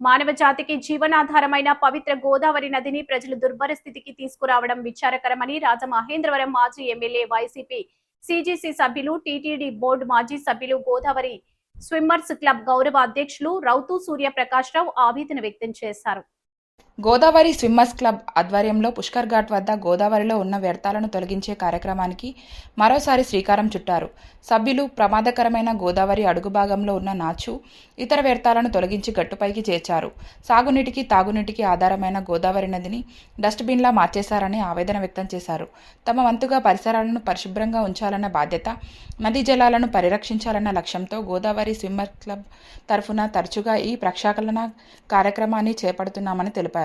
మానవ జాతికి జీవనాధారమైన పవిత్ర గోదావరి నదిని ప్రజలు దుర్భర స్థితికి తీసుకురావడం విచారకరమని రాజమహేంద్రవరం మాజీ ఎమ్మెల్యే వైసీపీ సిజిసి సభ్యులు టీటీడీ బోర్డు మాజీ సభ్యులు గోదావరి స్విమ్మర్స్ క్లబ్ గౌరవ అధ్యక్షులు రౌతు సూర్య ప్రకాష్ రావు ఆవేదన వ్యక్తం చేశారు. గోదావరి స్విమ్మర్స్ క్లబ్ ఆధ్వర్యంలో పుష్కర్ ఘాట్ వద్ద గోదావరిలో ఉన్న వ్యర్థాలను తొలగించే కార్యక్రమానికి మరోసారి శ్రీకారం చుట్టారు. సభ్యులు ప్రమాదకరమైన గోదావరి అడుగు భాగంలో ఉన్న నాచు, ఇతర వ్యర్థాలను తొలగించి గట్టుపైకి చేర్చారు. సాగునీటికి, తాగునీటికి ఆధారమైన గోదావరి నదిని డస్ట్బిన్లా మార్చేశారని ఆవేదన వ్యక్తం చేశారు. తమ వంతుగా పరిసరాలను పరిశుభ్రంగా ఉంచాలన్న బాధ్యత, నదీ జలాలను పరిరక్షించాలన్న లక్ష్యంతో గోదావరి స్విమ్మర్స్ క్లబ్ తరఫున తరచుగా ఈ ప్రక్షాళన కార్యక్రమాన్ని చేపడుతున్నామని తెలిపారు.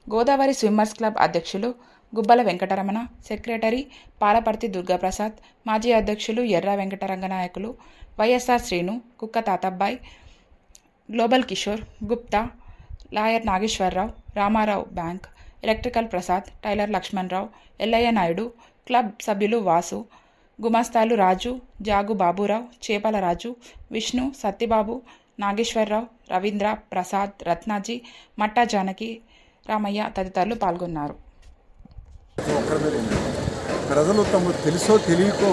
గోదావరి స్విమ్మర్స్ క్లబ్ అధ్యక్షులు గుబ్బల వెంకటరమణ, సెక్రటరీ పాలపర్తి దుర్గాప్రసాద్, మాజీ అధ్యక్షులు Erra Venkataranganayakulu, YSR Srinu, Kukka Tatabbai, global Kishore, Gupta, lawyer Nageswararao, Ramarao bank, electrical Prasad, tailor Lakshmanarao, Ellaiah Naidu, club సభ్యులు వాసు, గుమాస్తాలు రాజు, జాగు బాబురావు, చేపల రాజు, విష్ణు, సత్యబాబు, నాగేశ్వరరావు, రవీంద్ర, ప్రసాద్, రత్నాజీ, మట్టా జానకి, రామయ్య తదితరులు పాల్గొన్నారు. ప్రజలు తమకు తెలుసో తెలియకో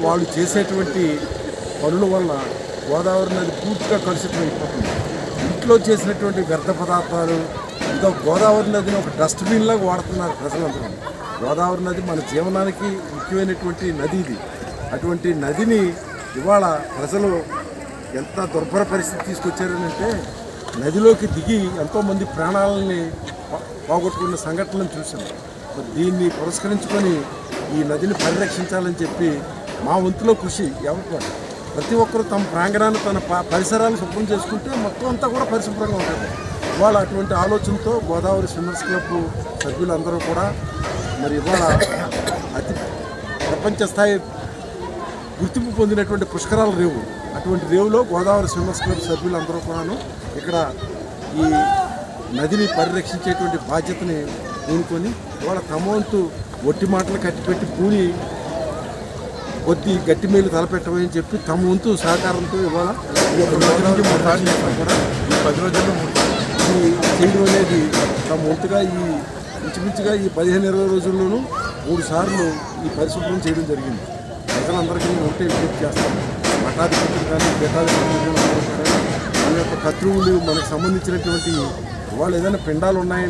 వాళ్ళు చేసేటువంటి పనుల వల్ల గోదావరి నది పూర్తిగా కలుషితం అయిపోతుంది. ఇంట్లో చేసినటువంటి వ్యర్థ పదార్థాలు ఇంకా గోదావరి నదిని ఒక డస్ట్బిన్ లాగా వాడుతున్నారు ప్రజలందరూ. గోదావరి నది మన జీవనానికి ముఖ్యమైనటువంటి నది ఇది. అటువంటి నదిని ఇవాళ ప్రజలు ఎంత దుర్భర పరిస్థితి తీసుకొచ్చారనంటే నదిలోకి దిగి ఎంతోమంది ప్రాణాలని పోగొట్టుకున్న సంఘటనలను చూసాం. దీన్ని పురస్కరించుకొని ఈ నదిని పరిరక్షించాలని చెప్పి మా వంతులో కృషి ఎవరు ప్రతి ఒక్కరూ తమ ప్రాంగణాన్ని తన పరిసరాలు శుభ్రం చేసుకుంటే మొత్తం అంతా కూడా పరిశుభ్రంగా ఉంటుంది. ఇవాళ అటువంటి ఆలోచనతో గోదావరి స్విమ్మర్స్ క్లబ్ సభ్యులందరూ కూడా మరి ఇవాళ అతి ప్రపంచ స్థాయి గుర్తింపు పొందినటువంటి పుష్కరాల రేవు, అటువంటి రేవులో గోదావరి స్విమ్మర్స్ క్లబ్ సభ్యులందరూ కూడాను ఇక్కడ ఈ నదిని పరిరక్షించేటువంటి బాధ్యతని పూనుకొని ఇవాళ తమ వంతు ఒట్టి మాటలు కట్టిపెట్టి పూని కొద్ది గట్టి మేలు తలపెట్టమని చెప్పి తమ వంతు సహకారంతో ఇవాళ ఈ 10 రోజుల్లో చేయడం అనేది తమ వంతుగా ఈ ఇంచుమించుగా ఈ 15-20 రోజుల్లోనూ 3 సార్లు ఈ పరిశుభ్రం చేయడం జరిగింది. ప్రజలందరికీ ఒకటే విజ్ఞప్తి చేస్తాం. మఠాధిపతులు కానీ పీఠాధిపతులు కానీ వాళ్ళ యొక్క కర్తృవులు మనకు సంబంధించినటువంటి వాళ్ళు ఏదైనా పిండాలు ఉన్నాయంటే